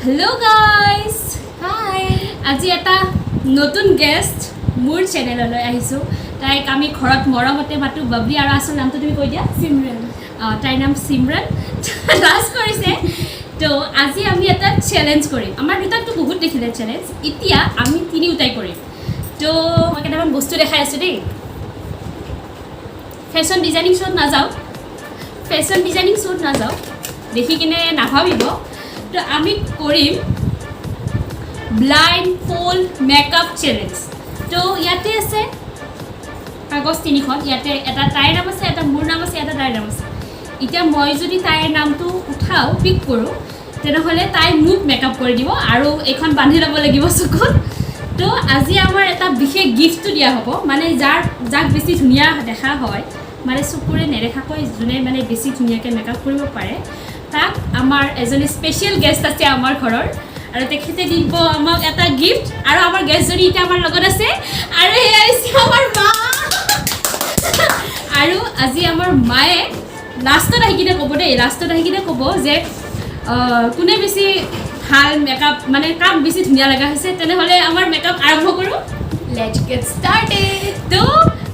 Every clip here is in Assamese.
Hello guys! Hi! আজি এটা নতুন গেষ্ট মোৰ চেনেললৈ আহিছো তাইক আমি ঘৰত মৰমতে মাতো বাবলি আৰু আসল নামটো তুমি কৈ দিয়া Simran. তাইৰ নাম সিমৰন লাষ্ট কৰিছে তো আজি আমি এটা চ্যালেঞ্জ কৰিম আমাৰ দুটাকটো বহুত দেখিলে চ্যালেঞ্জ এতিয়া আমি তিনিওটাই কৰিম তো মই কেইটামান বস্তু দেখাই আছো দেই ফেশ্বন ডিজাইনিং শ্ব'ত নাযাওঁ দেখি কিনে নাভাবিব তো আমি কৰিম ব্লাইণ্ড ফোল্ড মেকআপ চ্যালেঞ্জ তো ইয়াতে আছে কাগজ তিনিখন ইয়াতে এটা তাইৰ নাম আছে এটা মোৰ নাম আছে এটা তাইৰ নাম আছে এতিয়া মই যদি তাইৰ নামটো উঠাওঁ পিক কৰোঁ তেনেহ'লে তাই মোক মেকআপ কৰি দিব আৰু এইখন বান্ধি ল'ব লাগিব চকুত তো আজি আমাৰ এটা বিশেষ গিফ্টটো দিয়া হ'ব মানে যাক বেছি ধুনীয়া দেখা হয় মানে চকুৰে নেদেখাকৈ যোনে মানে বেছি ধুনীয়াকৈ মেকআপ কৰিব পাৰে তাক আমাৰ এজনী স্পেচিয়েল গেষ্ট আছে আমাৰ ঘৰৰ আৰু তেখেতে দিব আমাক এটা গিফ্ট আৰু আমাৰ গেষ্টজনী এতিয়া আমাৰ লগত আছে আৰু এয়া হৈছে আমাৰ মা আৰু আজি আমাৰ মায়ে লাষ্টত আহি কিনে ক'ব যে কোনে বেছি ভাল মেকআপ মানে কাক বেছি ধুনীয়া লগা হৈছে তেনেহ'লে আমাৰ মেকআপ আৰম্ভ কৰোঁ Let's get started! তো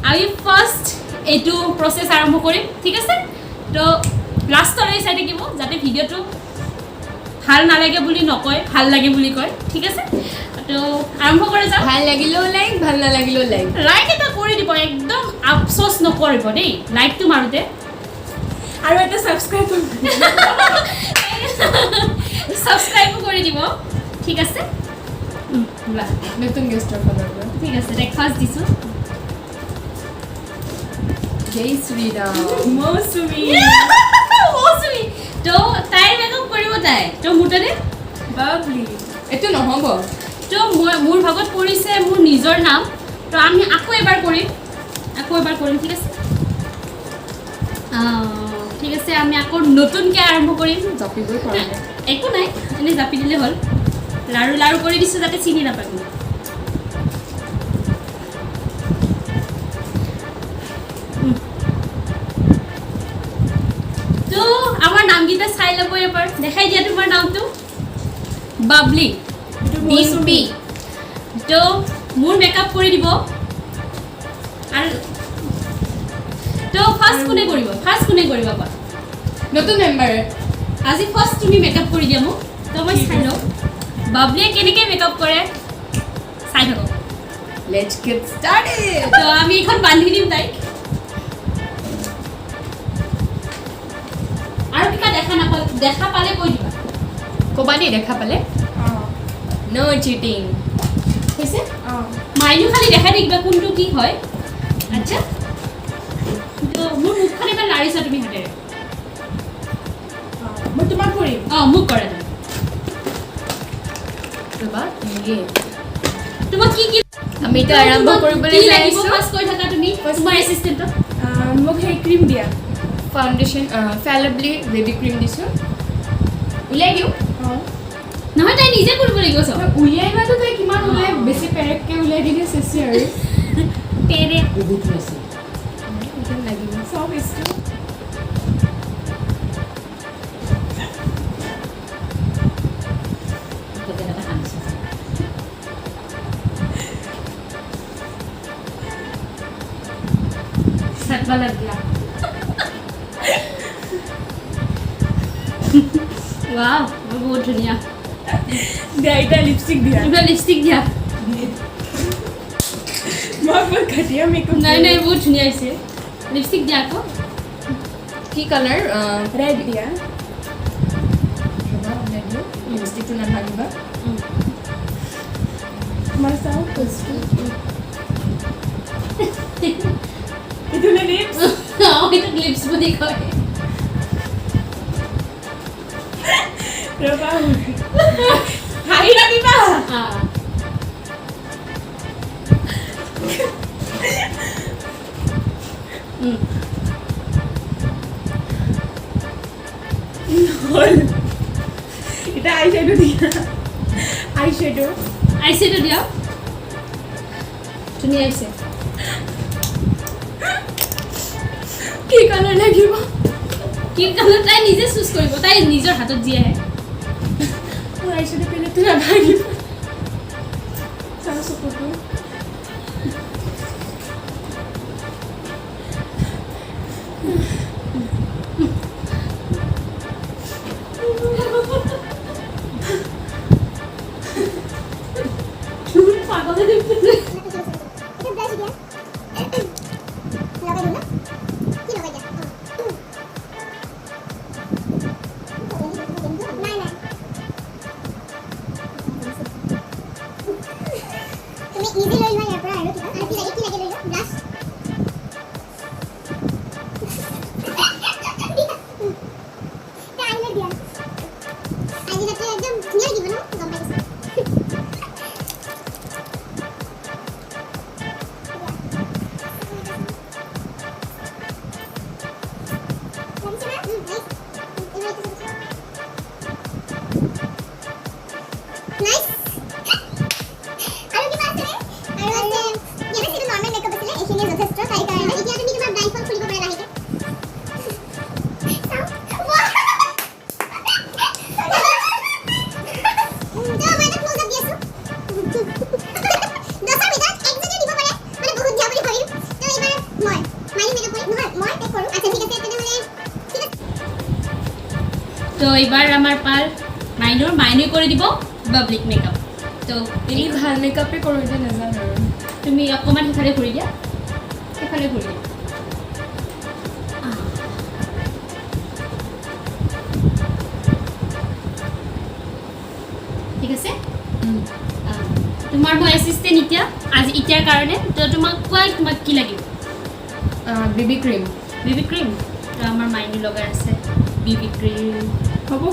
আমি ফাৰ্ষ্ট এইটো প্ৰচেছ আৰম্ভ কৰিম ঠিক আছে তো লাষ্টলৈ চাই থাকিব যাতে ভিডিঅ'টো ভাল নালাগে বুলি নকয় ভাল লাগে বুলি কয় ঠিক আছে তো আৰম্ভ কৰা যাওক ভাল লাগিলেও লাইক ভাল নালাগিলেও লাইক লাইক এটা কৰি দিব একদম আফচোচ নকৰিব দেই লাইকটো মাৰোঁতে আৰু এটা সাবস্ক্ৰাইব কৰিব ছাবস্ক্ৰাইবো কৰি দিব ঠিক আছে নতুন গেষ্টৰ ফালৰ পৰা ঠিক আছে ব্ৰেকফাষ্ট দিছোঁ জয় শ্ৰীৰাম মৌচুমী তো তাইৰ মেকআপ কৰিব তাই তো মোৰ তাতে বাবলি এইটো নহ'ব তো মোৰ ভাগত পৰিছে মোৰ নিজৰ নাম তো আমি আকৌ এবাৰ কৰিম ঠিক আছে ঠিক আছে আমি আকৌ নতুনকৈ আৰম্ভ কৰিম জাপিবই পৰা নাই একো নাই এনেই জাপি দিলে হ'ল লাৰু কৰি দিছোঁ যাতে চিনি নাপায় তো আমাৰ নামকেইটা চাই ল'ব এবাৰ দেখাই দিয়া তোমাৰ নামটো বাবলি ডিম্পি তো মোৰ মেকআপ কৰি দিব আৰু তো ফাৰ্ষ্ট কোনে কৰিব কোৱা নতুন মেম্বাৰ আজি ফাৰ্ষ্ট তুমি মেকআপ কৰি দিয়া মোক তো মই চাই লওঁ বাবলিয়ে কেনেকৈ মেকআপ কৰে চাই থাকক Let's get started! তো আমি এইখন বান্ধি দিম তাইক আৰু কিবা দেখা পালে কৈ দিবা ক'বা দেই দেখা পালে No cheating! হৈছে মাইনো খালি দেখাই থাকিবা কোনটো কি হয় আচ্ছা তো মোৰ মুখখন এবাৰ লাৰিছা তুমি হাতেৰে মই তোমাক কৰিম মোক কৰা তুমি ৰ'বা ইয়ে তোমাক কি আমি এতিয়া আৰম্ভ কৰিবলৈ কি যাই লাগিব আছোঁ ফাৰ্ষ্ট কৈ থাকা তুমি তোমাৰ এছিষ্টেণ্টক মোক সেই ক্ৰীম দিয়া ফাউণ্ডেশ্যন ফেলাবলি বেবী ক্ৰীম দিছোঁ উলিয়াই দিওঁ নহয় তাই নিজে কৰিব লাগিব চব উলিয়াই দিয়াটো তাই কিমান ওলাই বেছি পেৰেককৈ উলিয়াই দিলে চেচি আৰু তেৰে বহুত আছে লাগিব চব ইছটো সাতবা লাগিলা ৱাও বহুত ধুনীয়া দিয়া এতিয়া লিপষ্টিক দিয়া কিবা লিপষ্টিক দিয়া মই বৰ ঘাটিয়া মেকআপ নাই বহুত ধুনীয়া হৈছে লিপষ্টিক দিয়া আকৌ কি কালাৰ ৰেড দিয়া লিপষ্টিকটো নাভাঙিবা তোমাৰ চাওঁ এইটো লিপছ এইটো লিপছ বুলি কয় ৰবা হাঁহি নাদিবা হ'ল এতিয়া আইশ্বেডো দিয়া আইশ্বেডো দিয়া ধুনীয়া হৈছে কি কালাৰ লাগিব কি কালাৰ তাই নিজে চুজ কৰিব তাই নিজৰ হাতত যি আহে হিচাপে পেলেতো নাভাগিব চাওঁ চকুটো পাগলে দেখতে তো এবার আমার পাল মাইনুৰ কৰি দিব পাব্লিক মেকআপ তো এই ভাল মেকআপে কৰোঁ এতিয়া নাজানো আৰু তুমি অকণমান সিফালে ঘূৰি দিয়া সিফালে ঘূৰি দিয়া ঠিক আছে তোমাৰ মই এছিষ্টেণ্ট এতিয়াৰ কাৰণে তো তোমাক কি লাগিব বেবি ক্ৰীম তো আমাৰ মাইনুৰ লগাই আছে বেবি ক্ৰীম হ'ব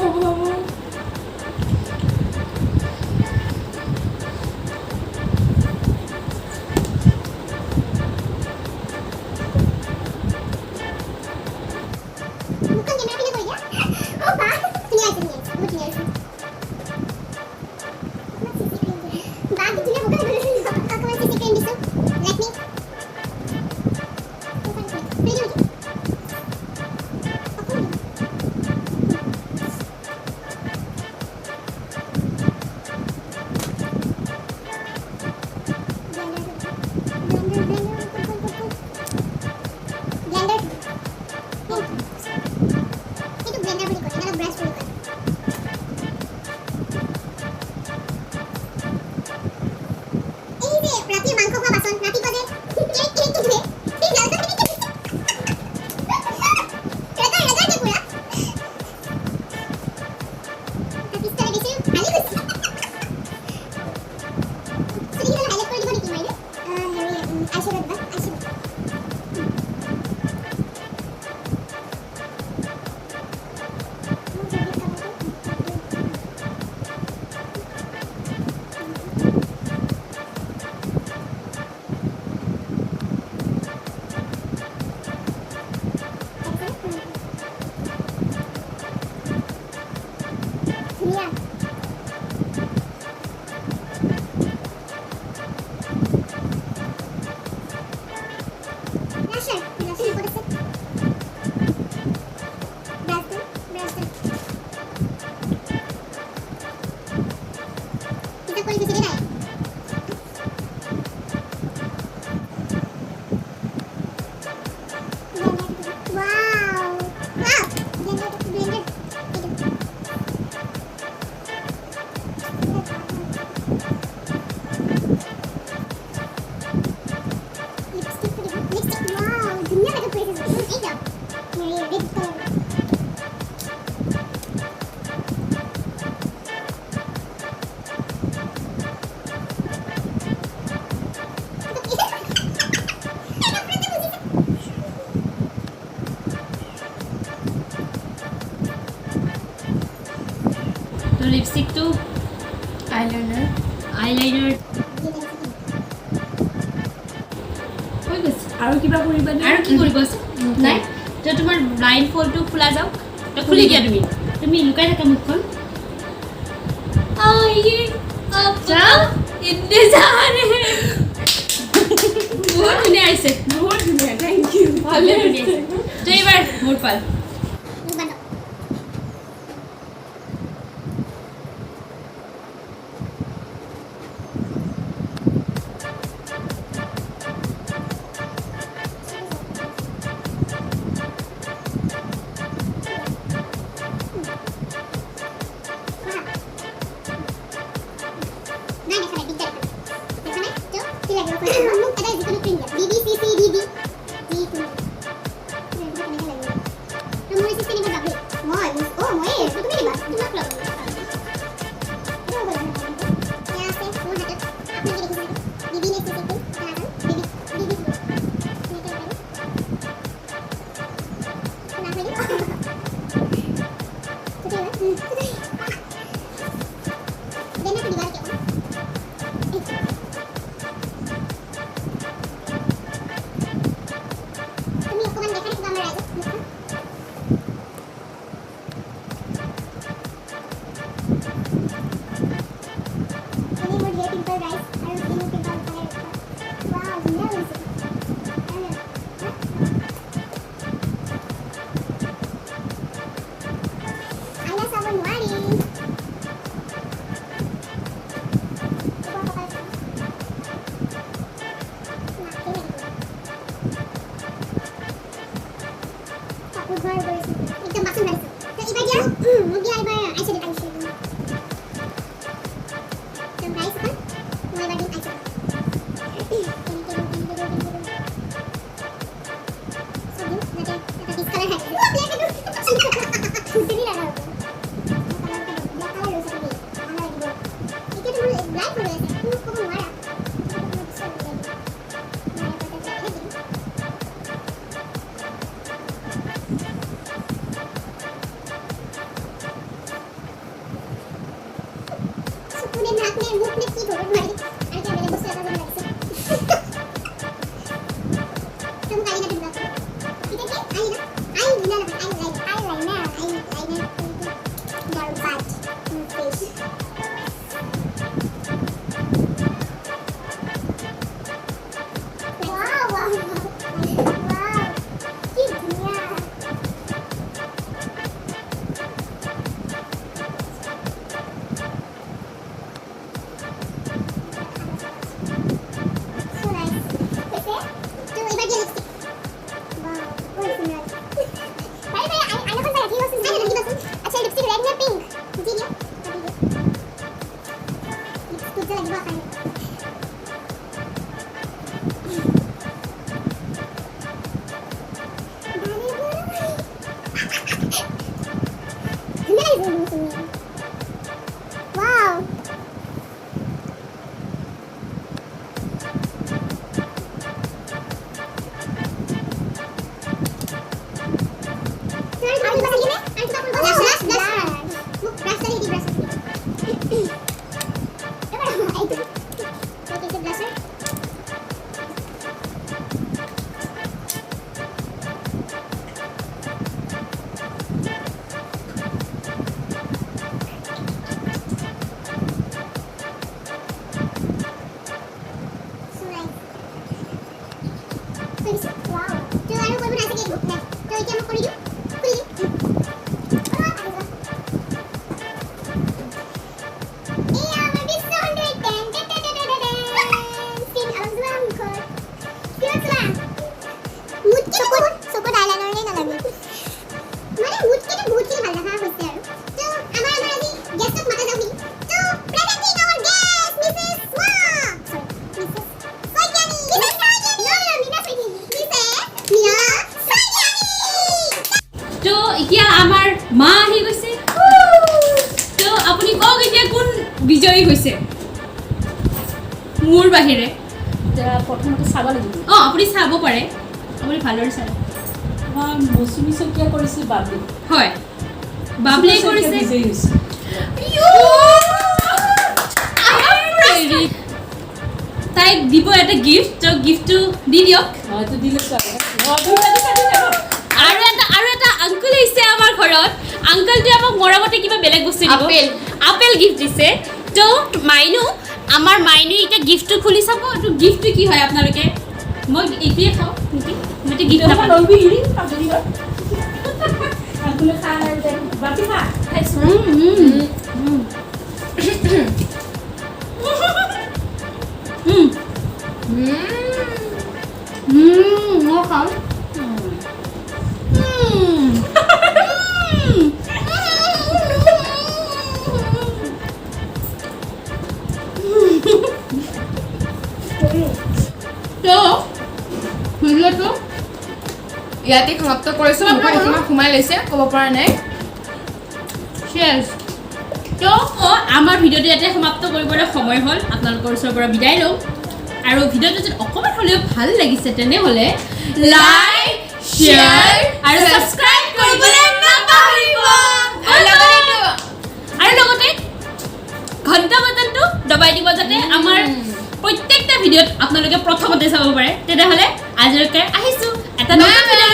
তো লিপষ্টিকটো আইলাইনাৰ হৈ গৈছে আৰু কিবা কৰিবানে আৰু কি কৰিব আছে নাই তো তোমাৰ ব্লাইণ্ড ফল্ডটো খোলা যাওক তো খুলি দিয়া তুমি লুকাই থাকা মুখখন আইয়ে আপা ইন্নে জানে বহুত ধুনীয়া আহিছে বহুত ধুনীয়া থেংক ইউ ভালে ধুনীয়া তো এইবাৰ মোৰ পাল মোক নে কি ধৰক মাৰি আৰু কেনে বস্তু এটা যেন লাগিছে তুমি কালি না দিবা এটা কি আইনা দারুণ পাঁচ ফেস वाव वाव वाव কি ধুনিয়া so nice कैसे तो एक बार ये लिपस्टिक वाव बहुत सुंदर भाई भाई आई नो कौन सा रखी हो सुन आई नो अच्छा लिपस्टिक रेड में पिंक जी लियो लिपस्टिक तो लगी बहुत Wow. Wow. तो आरो कोई बना सके ग्रुप में तो ये हम कर दियो তো এতিয়া আমাৰ মা আহি গৈছে তো আপুনি কওক এতিয়া কোন বিজয়ী হৈছে মোৰ বাহিৰে প্ৰথমতে চাব লাগিব আপুনি চাব পাৰে আপুনি ভালদৰে চাব আমাৰ মৌচুমী শইকীয়া কৰিছে বাবলি হয় বাবলি কৰিছে বিজয়ী হৈছে তাইক দিব এটা গিফ্ট তো গিফ্টটো দি দিয়ক হয়তো দিলে আৰু এটা আংকল আহিছে আমাৰ ঘৰত আংকলটোৱে আমাক মৰমতে কিবা বেলেগ বস্তু দিব আপেল গিফ্ট দিছে তো মাইনু আমাৰ মাইনু এতিয়া গিফ্টটো খুলি চাব তো গিফ্টটো কি হয় আপোনালোকে মই এইটোৱে খাওঁ নেকি মই এতিয়া গিফ্ট নাপাওঁ মই খাওঁ তো ভিডিঅ'টো ইয়াতে সমাপ্ত কৰিছো মুখত কিমান সোমাই লৈছে ক'ব পৰা নাই চেয়াৰ্ছ তো আমাৰ ভিডিঅ'টো ইয়াতে সমাপ্ত কৰিবলৈ সময় হ'ল আপোনালোকৰ ওচৰৰ পৰা বিদায় লওঁ আৰু ভিডিঅ'টো যদি অকণমান হ'লেও ভাল লাগিছে তেনেহ'লে লাইক শ্বেয়াৰ আৰু ছাবস্ক্ৰাইব কৰিবলৈ নাপাহৰিব আৰু লগতে ঘণ্টা বটনটো দবাই দিব যাতে আমাৰ প্ৰত্যেকটা ভিডিঅ'ত আপোনালোকে প্ৰথমতে চাব পাৰে তেতিয়াহ'লে আজিলৈকে আহিছোঁ এটা নতুন ভিডিঅ'